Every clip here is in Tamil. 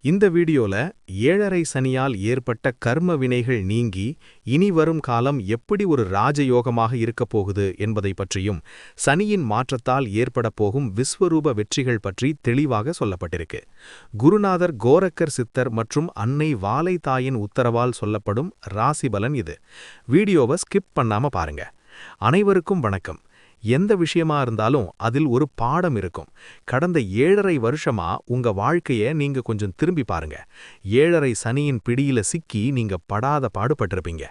இந்த வீடியோல ஏழரை சனியால் ஏற்பட்ட கர்ம வினைகள் நீங்கி இனி வரும் காலம் எப்படி ஒரு ராஜயோகமாக இருக்கப் போகுது என்பதை பற்றியும் சனியின் மாற்றத்தால் ஏற்பட போகும் விஸ்வரூப வெற்றிகள் பற்றி தெளிவாக சொல்லப்பட்டிருக்கு. குருநாதர் கோரக்கர் சித்தர் மற்றும் அன்னை வாலை தாயின் உத்தரவால் சொல்லப்படும் ராசிபலன் இது. வீடியோவை ஸ்கிப் பண்ணாம பாருங்க. அனைவருக்கும் வணக்கம். எந்த விஷயமா இருந்தாலும் அதில் ஒரு பாடம் இருக்கும். கடந்த 7.5 வருஷமா உங்க வாழ்க்கைய நீங்க கொஞ்சம் திரும்பி பாருங்க. 7.5 சனியின் பிடியில சிக்கி நீங்க படாத பாடுபட்டிருப்பீங்க.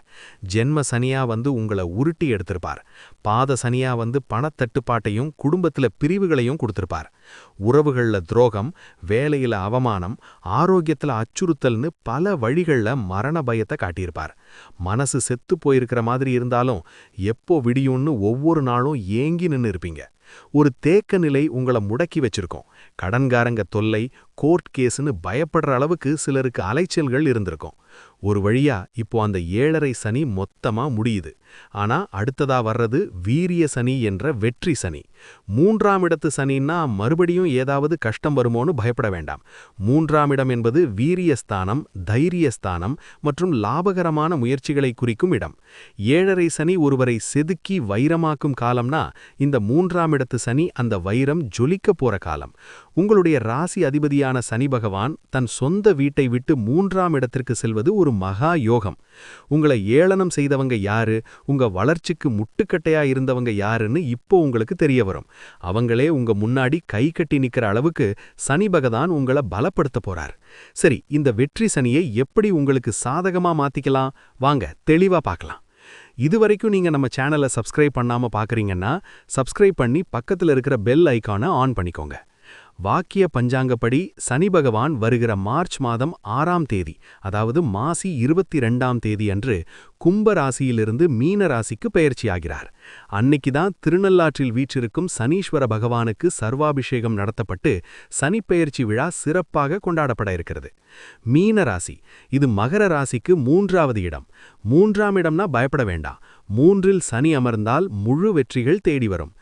ஜென்ம சனியா வந்து உங்களை உருட்டி எடுத்திருப்பார். பாத சனியா வந்து பணத்தட்டுப்பாட்டையும் குடும்பத்துல பிரிவுகளையும் கொடுத்திருப்பார். உறவுகள்ல துரோகம், வேலையில அவமானம், ஆரோக்கியத்துல அச்சுறுத்தல்னு பல வழிகள்ல மரண பயத்தை காட்டியிருப்பார். மனசு செத்து போயிருக்கிற மாதிரி இருந்தாலும் எப்போ விடியும்னு ஒவ்வொரு நாளும் ஏங்கி நின்னு இருப்பீங்க. ஒரு தேக்க நிலை உங்களை முடக்கி வச்சிருக்கோம். கடன்காரங்க தொல்லை, கோர்ட் கேஸ்னு பயப்படுற அளவுக்கு சிலருக்கு அலைச்சல்கள் இருந்திருக்கும். ஒரு வழியா இப்போ அந்த 7.5 சனி மொத்தமா முடியுது. ஆனா அடுத்ததா வர்றது வீரிய சனி என்ற வெற்றி சனி. 3ஆம் இடத்து சனின்னா மறுபடியும் ஏதாவது கஷ்டம் வருமோன்னு பயப்பட வேண்டாம். 3ஆம் இடம் என்பது வீரியஸ்தானம், தைரியஸ்தானம் மற்றும் லாபகரமான முயற்சிகளை குறிக்கும் இடம். 7.5 சனி ஒருவரை செதுக்கி வைரமாக்கும் காலம்னா இந்த 3ஆம் இடத்து சனி அந்த வைரம் ஜொலிக்க போற காலம். உங்களுடைய ராசி அதிபதியான சனி பகவான் தன் சொந்த வீட்டை விட்டு 3ஆம் இடத்திற்கு செல்வது ஒரு மகா யோகம். உங்களை ஏளனம் செய்தவங்க யாரு, உங்க வளர்ச்சிக்கு முட்டுக்கட்டையா இருந்தவங்க யாருன்னு இப்போ உங்களுக்கு தெரிய வரும். அவங்களே உங்க முன்னாடி கை கட்டி நிக்கிற அளவுக்கு சனி பகவான் உங்களை பலப்படுத்த போறார். சரி, இந்த வெற்றி சனியை எப்படி உங்களுக்கு சாதகமா மாத்திக்கலாம் வாங்க தெளிவா பார்க்கலாம். இதுவரைக்கும் நீங்க நம்ம சேனலை சப்ஸ்கிரைப் பண்ணாம பாக்குறீங்கன்னா சப்ஸ்கிரைப் பண்ணி பக்கத்துல இருக்கிற பெல் ஐகானை ஆன் பண்ணிக்கோங்க. வாக்கிய பஞ்சாங்கப்படி சனி பகவான் வருகிற மார்ச் மாதம் 6ஆம் தேதி, அதாவது மாசி 22ஆம் தேதி அன்று கும்ப ராசியிலிருந்து மீன ராசிக்கு பெயர்ச்சியாகிறார். அன்னைக்குதான் திருநள்ளாற்றில் வீற்றிருக்கும் சனீஸ்வர பகவானுக்கு சர்வாபிஷேகம் நடத்தப்பட்டு சனிப்பெயர்ச்சி விழா சிறப்பாக கொண்டாடப்பட இருக்கிறது. மீன ராசி இது மகர ராசிக்கு 3ஆவது இடம். 3ஆம் இடம்னா பயப்பட வேண்டாம். 3இல் சனி அமர்ந்தால் முழு வெற்றிகள் தேடி வரும்.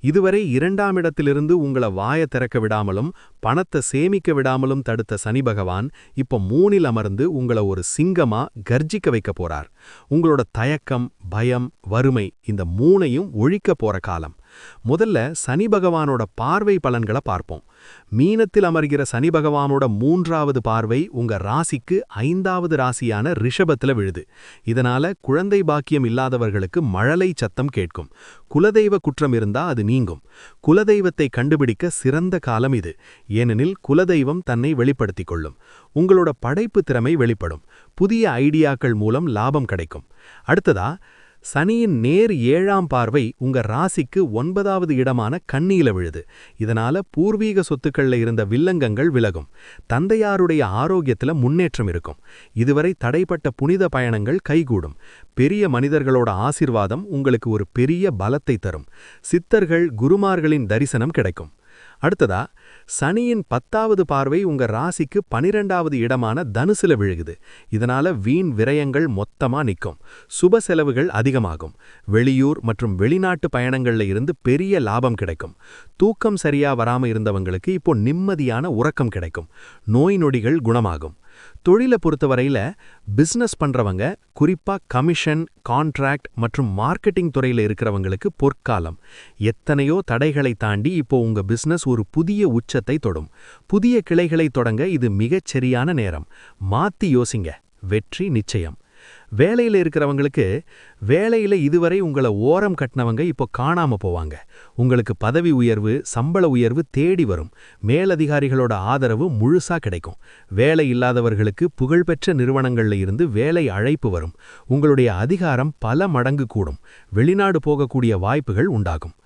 இதுவரை 2ஆம் இடத்திலிருந்து உங்களை வாய திறக்க விடாமலும் பணத்தை சேமிக்க விடாமலும் தடுத்த சனி பகவான் இப்ப 3இல் அமர்ந்து உங்களை ஒரு சிங்கமா கர்ஜிக்க வைக்க போறார். உங்களோட தயக்கம், பயம், வறுமை இந்த 3ஐயும் ஒழிக்க போற காலம். முதல்ல சனி பகவானோட பார்வை பலன்களை பார்ப்போம். மீனத்தில் அமர்கிற சனி பகவானோட 3ஆவது பார்வை உங்க ராசிக்கு 5ஆவது ராசியான ரிஷபத்துல விழுது. இதனால குழந்தை பாக்கியம் இல்லாதவர்களுக்கு மழலை சத்தம் கேட்கும். குலதெய்வ குற்றம் இருந்தா அது நீங்கும். குலதெய்வத்தை கண்டுபிடிக்க சிறந்த காலம் இது. ஏனெனில் குலதெய்வம் தன்னை வெளிப்படுத்திக் கொள்ளும். உங்களோட படைப்பு திறமை வெளிப்படும். புதிய ஐடியாக்கள் மூலம் லாபம் கிடைக்கும். அடுத்ததா சனியின் நேர் 7ஆம் பார்வை உங்க ராசிக்கு 9ஆவது இடமான கன்னியில விழுது. இதனால பூர்வீக சொத்துக்கள்ல இருந்த வில்லங்கங்கள் விலகும். தந்தையாருடைய ஆரோக்கியத்துல முன்னேற்றம் இருக்கும். இதுவரை தடைப்பட்ட புனித பயணங்கள் கைகூடும். பெரிய மனிதர்களோட ஆசீர்வாதம் உங்களுக்கு ஒரு பெரிய பலத்தை தரும். சித்தர்கள், குருமார்களின் தரிசனம் கிடைக்கும். அடுத்ததா சனியின் 10ஆவது பார்வை உங்க ராசிக்கு 12ஆவது இடமான தனுசுல விழுகுது. இதனால வீண் விரயங்கள் மொத்தமா நிற்கும். சுப செலவுகள் அதிகமாகும். வெளியூர் மற்றும் வெளிநாட்டு பயணங்கள்ல இருந்து பெரிய லாபம் கிடைக்கும். தூக்கம் சரியா வராம இருந்தவங்களுக்கு இப்போ நிம்மதியான உறக்கம் கிடைக்கும். நோய் நொடிகள் குணமாகும். தொழிலை பொறுத்தவரையில பிசினஸ் பண்றவங்க, குறிப்பா கமிஷன், கான்ட்ராக்ட் மற்றும் மார்க்கெட்டிங் துறையில இருக்கிறவங்களுக்கு பொற்காலம். எத்தனையோ தடைகளை தாண்டி இப்போ உங்க பிசினஸ் ஒரு புதிய உச்சத்தை தொடும். புதிய கிளைகளை தொடங்க இது மிகச் சரியான நேரம். மாத்தி யோசிங்க, வெற்றி நிச்சயம். வேலையில இருக்கிறவங்களுக்கு வேலையில இதுவரை உங்களை ஓரம் கட்டினவங்க இப்போ காணாம போவாங்க. உங்களுக்கு பதவி உயர்வு, சம்பள உயர்வு தேடி வரும். மேலதிகாரிகளோட ஆதரவு முழுசா கிடைக்கும். வேலை இல்லாதவர்களுக்கு புகழ்பெற்ற நிறுவனங்கள்ல இருந்து வேலை அழைப்பு வரும். உங்களுடைய அதிகாரம் பல மடங்கு கூடும். வெளிநாடு போகக்கூடிய வாய்ப்புகள் உண்டாகும்.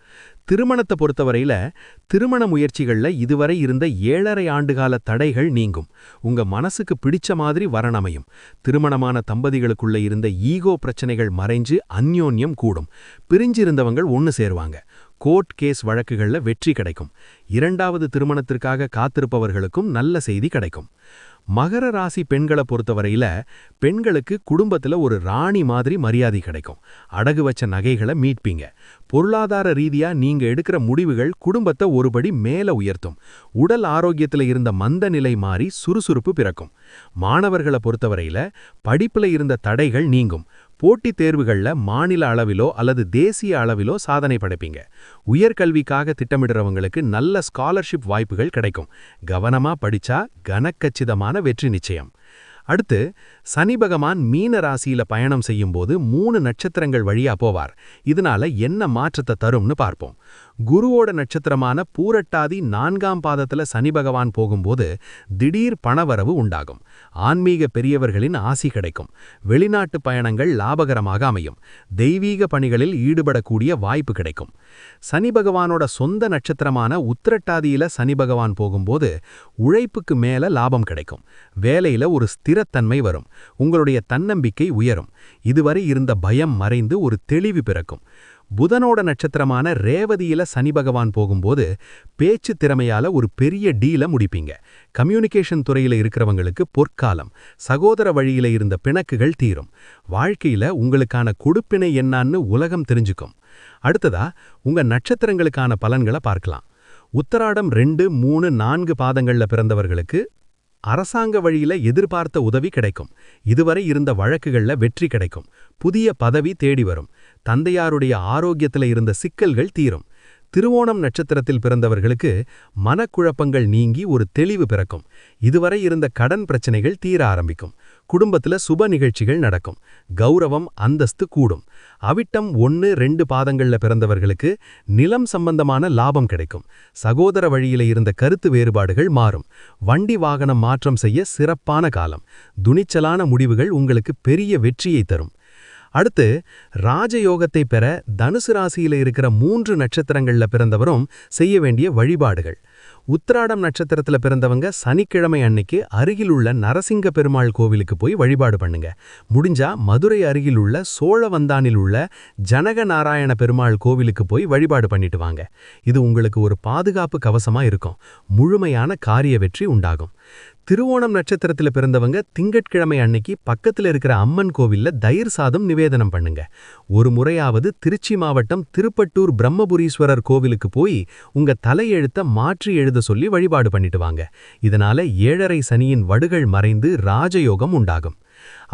திருமணத்தை பொறுத்தவரையில திருமண முயற்சிகள்ல இதுவரை இருந்த 7.5 ஆண்டுகால தடைகள் நீங்கும். உங்க மனசுக்கு பிடிச்ச மாதிரி வரனமையும். திருமணமான தம்பதிகளுக்குள்ள இருந்த ஈகோ பிரச்சனைகள் மறைஞ்சு அந்யோன்யம் கூடும். பிரிஞ்சிருந்தவங்கள் ஒன்னு சேருவாங்க. கோர்ட் கேஸ் வழக்குகள்ல வெற்றி கிடைக்கும். 2ஆவது திருமணத்திற்காக காத்திருப்பவர்களுக்கும் நல்ல செய்தி கிடைக்கும். மகர ராசி பெண்களை பொறுத்தவரையில பெண்களுக்கு குடும்பத்துல ஒரு ராணி மாதிரி மரியாதை கிடைக்கும். அடகு வச்ச நகைகளை மீட்பீங்க. பொருளாதார ரீதியா நீங்க எடுக்கிற முடிவுகள் குடும்பத்தை ஒருபடி மேல உயர்த்தும். உடல் ஆரோக்கியத்துல இருந்த மந்த நிலை மாறி சுறுசுறுப்பு பிறக்கும். மாணவர்களை பொறுத்தவரையில படிப்புல இருந்த தடைகள் நீங்கும். போட்டித் தேர்வுகள்ல மாநில அளவிலோ அல்லது தேசிய அளவிலோ சாதனை படைப்பீங்க. உயர்கல்விக்காக திட்டமிடுறவங்களுக்கு நல்ல ஸ்காலர்ஷிப் வாய்ப்புகள் கிடைக்கும். கவனமா படிச்சா கனக்கச்சிதமான வெற்றி நிச்சயம். அடுத்து சனி பகவான் மீன ராசியில பயணம் செய்யும்போது 3 நட்சத்திரங்கள் வழியா போவார். இதனால என்ன மாற்றத்தை தரும்னு பார்ப்போம். குருவோட நட்சத்திரமான பூரட்டாதி 4ஆம் பாதத்துல சனி பகவான் போகும்போது திடீர் பணவரவு உண்டாகும். ஆன்மீக பெரியவர்களின் ஆசி கிடைக்கும். வெளிநாட்டு பயணங்கள் லாபகரமாக அமையும். தெய்வீக பணிகளில் ஈடுபடக்கூடிய வாய்ப்பு கிடைக்கும். சனி பகவானோட சொந்த நட்சத்திரமான உத்திரட்டாதியில சனி பகவான் போகும்போது உழைப்புக்கு மேல லாபம் கிடைக்கும். வேலையில ஒரு ஸ்திரத்தன்மை வரும். உங்களுடைய தன்னம்பிக்கை உயரும். இதுவரை இருந்த பயம் மறைந்து ஒரு தெளிவு பிறக்கும். புதனோட நட்சத்திரமான ரேவதியில சனி பகவான் போகும்போது பேச்சு திறமையால ஒரு பெரிய டீல முடிப்பீங்க. கம்யூனிகேஷன் துறையில இருக்கிறவங்களுக்கு பொற்காலம். சகோதர வழியில இருந்த பிணக்குகள் தீரும். வாழ்க்கையில உங்களுக்கான கொடுப்பினை என்னான்னு உலகம் தெரிஞ்சுக்கும். அடுத்ததா உங்க நட்சத்திரங்களுக்கான பலன்களை பார்க்கலாம். உத்தராடம் 2, 3, 4 பாதங்கள்ல பிறந்தவர்களுக்கு அரசாங்க வழியில எதிர்பார்த்த உதவி கிடைக்கும். இதுவரை இருந்த வழக்குகள்ல வெற்றி கிடைக்கும். புதிய பதவி தேடி வரும். தந்தையாருடைய ஆரோக்கியத்துல இருந்த சிக்கல்கள் தீரும். திருவோணம் நட்சத்திரத்தில் பிறந்தவர்களுக்கு மனக்குழப்பங்கள் நீங்கி ஒரு தெளிவு பிறக்கும். இதுவரை இருந்த கடன் பிரச்சனைகள் தீர ஆரம்பிக்கும். குடும்பத்துல சுப நிகழ்ச்சிகள் நடக்கும். கௌரவம் அந்தஸ்து கூடும். அவிட்டம் 1, 2 பாதங்கள்ல பிறந்தவர்களுக்கு நிலம் சம்பந்தமான லாபம் கிடைக்கும். சகோதர வழியில இருந்த கருத்து வேறுபாடுகள் மாறும். வண்டி வாகனம் மாற்றம் செய்ய சிறப்பான காலம். துணிச்சலான முடிவுகள் உங்களுக்கு பெரிய வெற்றியை தரும். அடுத்து ராஜயோகத்தை பெற தனுசு ராசியில இருக்கிற 3 நட்சத்திரங்கள்ல பிறந்தவரும் செய்ய வேண்டிய வழிபாடுகள். உத்திராடம் நட்சத்திரத்துல பிறந்தவங்க சனிக்கிழமை அன்னைக்கு அருகிலுள்ள நரசிங்க பெருமாள் கோவிலுக்கு போய் வழிபாடு பண்ணுங்க. முடிஞ்சா மதுரை அருகிலுள்ள சோழவந்தானில் உள்ள ஜனக நாராயண பெருமாள் கோவிலுக்கு போய் வழிபாடு பண்ணிட்டு வாங்க. இது உங்களுக்கு ஒரு பாதுகாப்பு கவசமா இருக்கும். முழுமையான காரிய வெற்றி உண்டாகும். திருவோணம் நட்சத்திரத்துல பிறந்தவங்க திங்கட்கிழமை அன்னைக்கு பக்கத்துல இருக்கிற அம்மன் கோவில்ல தயிர் சாதம் நிவேதனம் பண்ணுங்க. ஒரு முறையாவது திருச்சி மாவட்டம் திருப்பட்டூர் பிரம்மபுரீஸ்வரர் கோவிலுக்கு போய் உங்க தலையெழுத்த மாற்றி எழுத சொல்லி வழிபாடு பண்ணிட்டு வாங்க. இதனால 7.5 சனியின் வடுகள் மறைந்து ராஜயோகம் உண்டாகும்.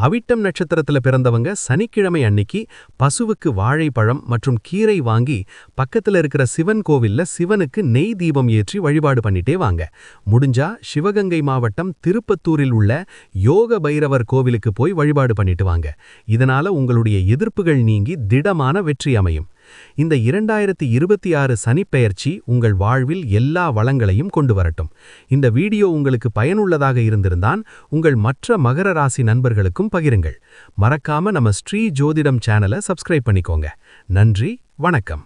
அவிட்டம் நட்சத்திரத்துல பிறந்தவங்க சனிக்கிழமை அன்னைக்கு பசுவுக்கு வாழைப்பழம் மற்றும் கீரை வாங்கி பக்கத்துல இருக்கிற சிவன் கோவில்ல சிவனுக்கு நெய் தீபம் ஏற்றி வழிபாடு பண்ணிட்டே வாங்க. முடிஞ்சா சிவகங்கை மாவட்டம் திருப்பத்தூரில் உள்ள யோக பைரவர் கோவிலுக்கு போய் வழிபாடு பண்ணிட்டு வாங்க. இதனால உங்களுடைய எதிர்ப்புகள் நீங்கி திடமான வெற்றி அமையும். இந்த 2026 சனிப்பெயர்ச்சி உங்கள் வாழ்வில் எல்லா வளங்களையும் கொண்டு வரட்டும். இந்த வீடியோ உங்களுக்கு பயனுள்ளதாக இருந்திருந்தான் உங்கள் மற்ற மகர ராசி நண்பர்களுக்கும் பகிருங்கள். மறக்காம நம்ம ஸ்ரீ ஜோதிடம் சேனலை சப்ஸ்கிரைப் பண்ணிக்கோங்க. நன்றி, வணக்கம்.